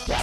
Hey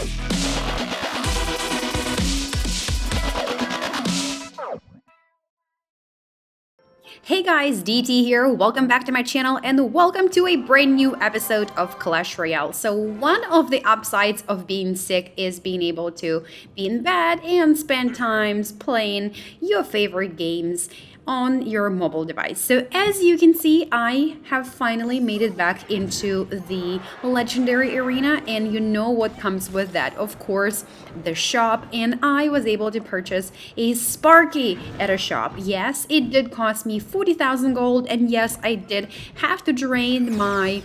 guys, DT here. Welcome back to my channel and welcome to a brand new episode of Clash Royale. So one of the upsides of being sick is being able to be in bed and spend times playing your favorite games on your mobile device. So as you can see, I have finally made it back into the legendary arena, and you know what comes with that. Of course, the shop, and I was able to purchase a Sparky at a shop. Yes, it did cost me 40,000 gold, and yes, I did have to drain my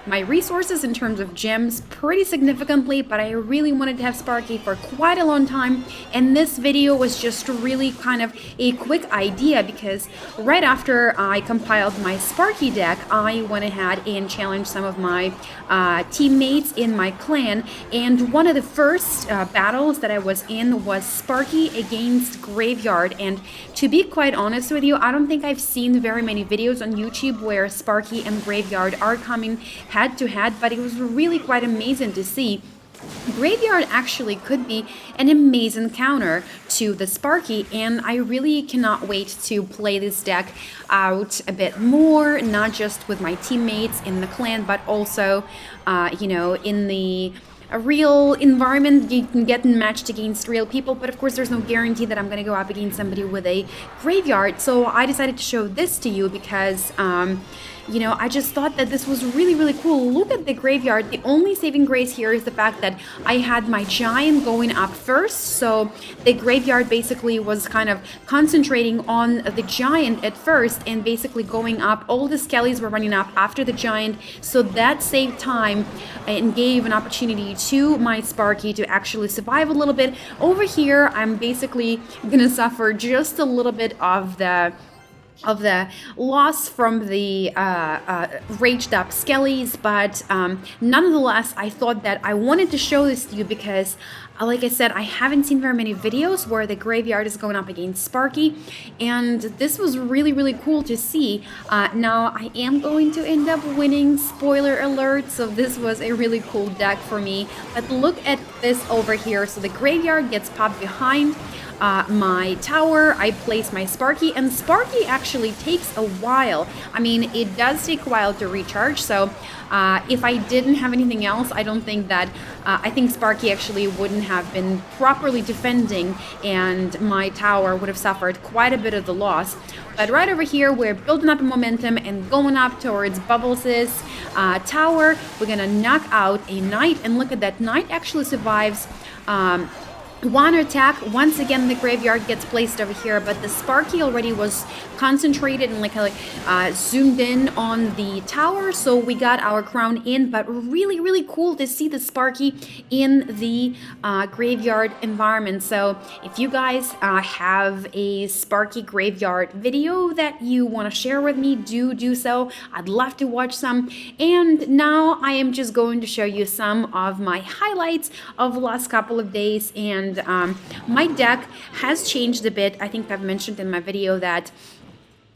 resources in terms of gems pretty significantly, but I really wanted to have Sparky for quite a long time, and this video was just really kind of a quick idea because right after I compiled my Sparky deck, I went ahead and challenged some of my teammates in my clan, and one of the first battles that I was in was Sparky against Graveyard. And to be quite honest with you, I don't think I've seen very many videos on YouTube where Sparky and Graveyard are coming head to head, but it was really quite amazing to see. Graveyard actually could be an amazing counter to the Sparky, and I really cannot wait to play this deck out a bit more, not just with my teammates in the clan, but also, in the a real environment. You can get matched against real people, but of course there's no guarantee that I'm going to go up against somebody with a Graveyard. So I decided to show this to you because I just thought that this was really cool. Look at the Graveyard. The only saving grace here is the fact that I had my Giant going up first, so the Graveyard basically was kind of concentrating on the Giant at first and basically going up. All the Skellies were running up after the Giant, so that saved time and gave an opportunity to my Sparky to actually survive a little bit. Over here, I'm basically gonna suffer just a little bit of the loss from the raged up Skellies, but nonetheless, I thought that I wanted to show this to you because, like I said, I haven't seen very many videos where the Graveyard is going up against Sparky, and this was really cool to see. Now, I am going to end up winning, spoiler alert, so this was a really cool deck for me, but look at this over here. So the Graveyard gets popped behind my tower, I place my Sparky, and Sparky actually takes a while. I mean, it does take a while to recharge, so if I didn't have anything else, I don't think that, I think Sparky actually wouldn't have been properly defending, and my tower would have suffered quite a bit of the loss. But right over here, we're building up a momentum and going up towards Bubbles' tower. We're gonna knock out a Knight, and look at that, Knight actually survives one attack. Once again, the Graveyard gets placed over here, but the Sparky already was concentrated and zoomed in on the tower, so we got our crown in. But really cool to see the Sparky in the Graveyard environment. So if you guys have a Sparky Graveyard video that you want to share with me, do so. I'd love to watch some. And now I am just going to show you some of my highlights of the last couple of days. And my deck has changed a bit. I think I've mentioned in my video that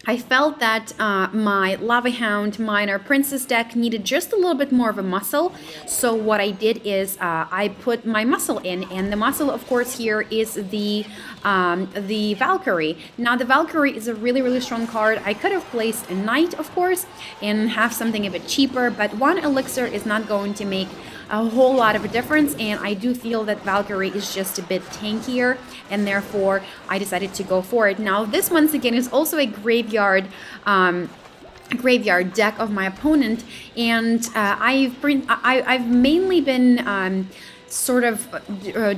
I felt that my Lava Hound Miner Princess deck needed just a little bit more of a muscle. So what I did is I put my muscle in, and the muscle, of course, here is the Valkyrie. Now, the Valkyrie is a really strong card. I could have placed a Knight, of course, and have something a bit cheaper, but one elixir is not going to make a whole lot of a difference, and I do feel that Valkyrie is just a bit tankier, and therefore I decided to go for it. Now, this once again is also a Graveyard deck of my opponent, and I've mainly been sort of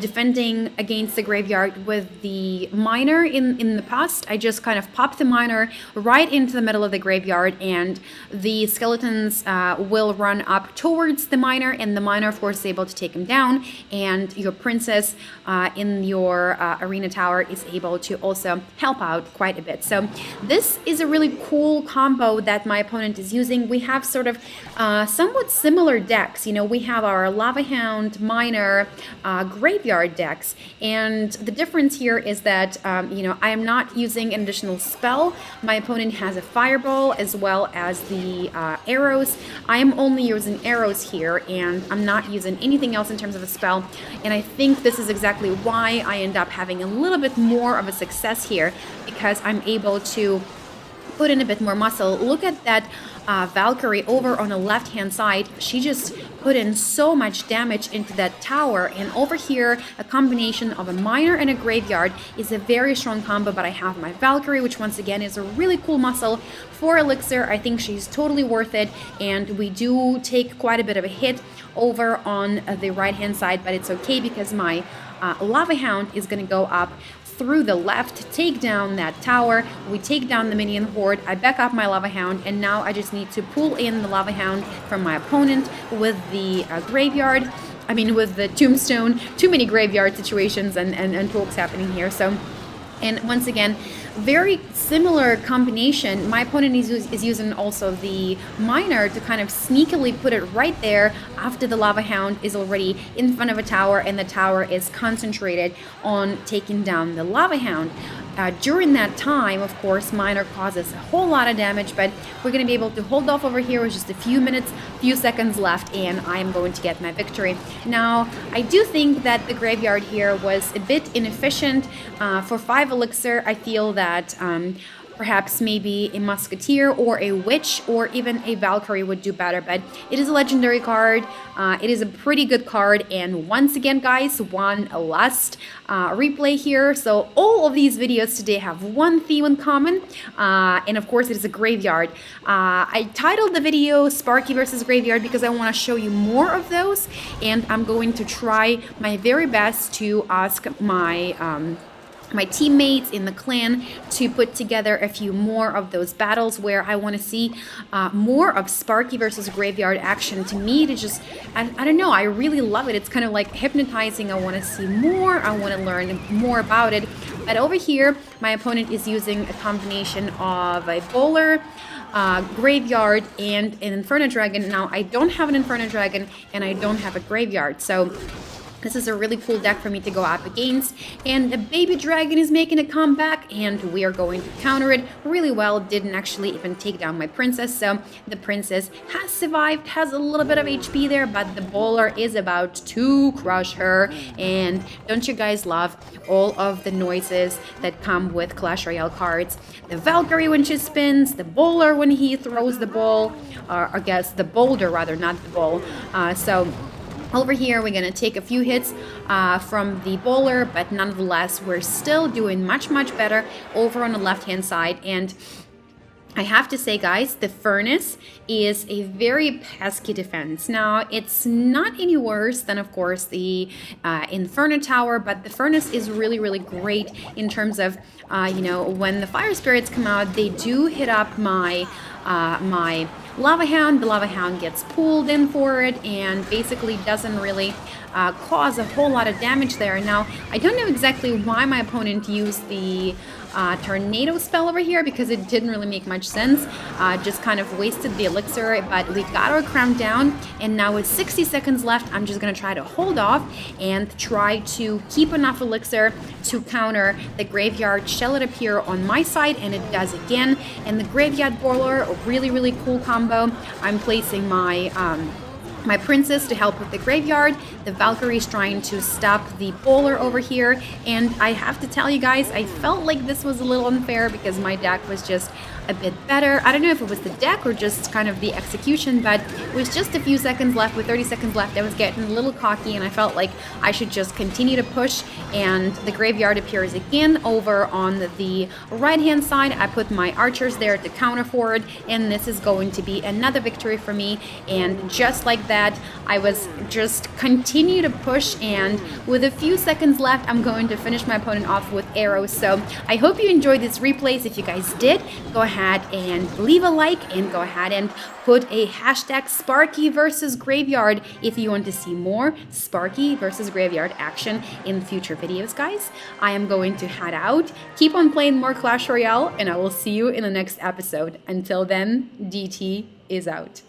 defending against the Graveyard with the Miner in the past. I just kind of popped the Miner right into the middle of the Graveyard, and the skeletons will run up towards the Miner, and the Miner, of course, is able to take him down, and your Princess in your arena tower is able to also help out quite a bit. So this is a really cool combo that my opponent is using. We have sort of somewhat similar decks. You know, we have our Lava Hound Miner miner graveyard decks. And the difference here is that, I am not using an additional spell. My opponent has a fireball as well as the arrows. I am only using arrows here, and I'm not using anything else in terms of a spell. And I think this is exactly why I end up having a little bit more of a success here, because I'm able to put in a bit more muscle. Look at that Valkyrie over on the left hand side. She just put in so much damage into that tower, and over here a combination of a miner and a graveyard is a very strong combo. But I have my Valkyrie, which once again is a really cool muscle for elixir. I think she's totally worth it, and we do take quite a bit of a hit over on the right hand side, but it's okay because my Lava Hound is going to go up through the left, take down that tower. We take down the minion horde. I back up my Lava Hound, and now I just need to pull in the Lava Hound from my opponent with the graveyard. I mean, with the tombstone. Too many graveyard situations and talks happening here. So, and once again, very similar combination. My opponent is using also the miner to kind of sneakily put it right there after the Lava Hound is already in front of a tower, and the tower is concentrated on taking down the Lava Hound. During that time, of course, miner causes a whole lot of damage, but we're going to be able to hold off over here with just a few minutes, few seconds left, and I'm going to get my victory. Now, I do think that the graveyard here was a bit inefficient. For 5 elixir, I feel that perhaps maybe a musketeer or a witch or even a Valkyrie would do better, but it is a legendary card. It is a pretty good card, and once again, guys, one last replay here. So all of these videos today have one theme in common, and of course it is a graveyard. I titled the video Sparky versus Graveyard because I want to show you more of those, and I'm going to try my very best to ask my teammates in the clan to put together a few more of those battles where I want to see more of Sparky versus Graveyard action. To me, it just, I don't know, I really love it. It's kind of like hypnotizing. I want to see more. I want to learn more about it. But over here, my opponent is using a combination of a bowler, graveyard, and an Inferno Dragon. Now, I don't have an Inferno Dragon, and I don't have a graveyard, so this is a really cool deck for me to go up against, and the baby dragon is making a comeback, and we are going to counter it really well. Didn't actually even take down my princess, so the princess has survived, has a little bit of HP there, but the bowler is about to crush her. And don't you guys love all of the noises that come with Clash Royale cards? The Valkyrie when she spins, the bowler when he throws the ball, or I guess the boulder rather, not the ball. So over here, we're going to take a few hits from the bowler, but nonetheless, we're still doing much, much better over on the left-hand side. And I have to say, guys, the Furnace is a very pesky defense. Now, it's not any worse than, of course, the Inferno Tower, but the Furnace is really, really great in terms of, when the Fire Spirits come out, they do hit up my Lava Hound. The Lava Hound gets pulled in for it and basically doesn't really cause a whole lot of damage there. Now, I don't know exactly why my opponent used the tornado spell over here, because it didn't really make much sense. Just kind of wasted the elixir, but we got our crown down, and now with 60 seconds left, I'm just gonna try to hold off and try to keep enough elixir to counter the graveyard. Shall it appear on my side, and it does again. And the graveyard bowler, a really, really cool combo. I'm placing my my princess to help with the graveyard. The Valkyrie is trying to stop the bowler over here, and I have to tell you guys, I felt like this was a little unfair because my deck was just a bit better. I don't know if it was the deck or just kind of the execution, but with just a few seconds left, with 30 seconds left, I was getting a little cocky, and I felt like I should just continue to push. And the graveyard appears again over on the right hand side. I put my archers there to counter forward, and this is going to be another victory for me. And just like that, I was just continue to push, and with a few seconds left, I'm going to finish my opponent off with arrows. So I hope you enjoyed this replays. If you guys did, go ahead and leave a like, and go ahead and put a hashtag Sparky versus Graveyard if you want to see more Sparky versus Graveyard action in future videos, guys. I am going to head out, keep on playing more Clash Royale, and I will see you in the next episode. Until then, DT is out.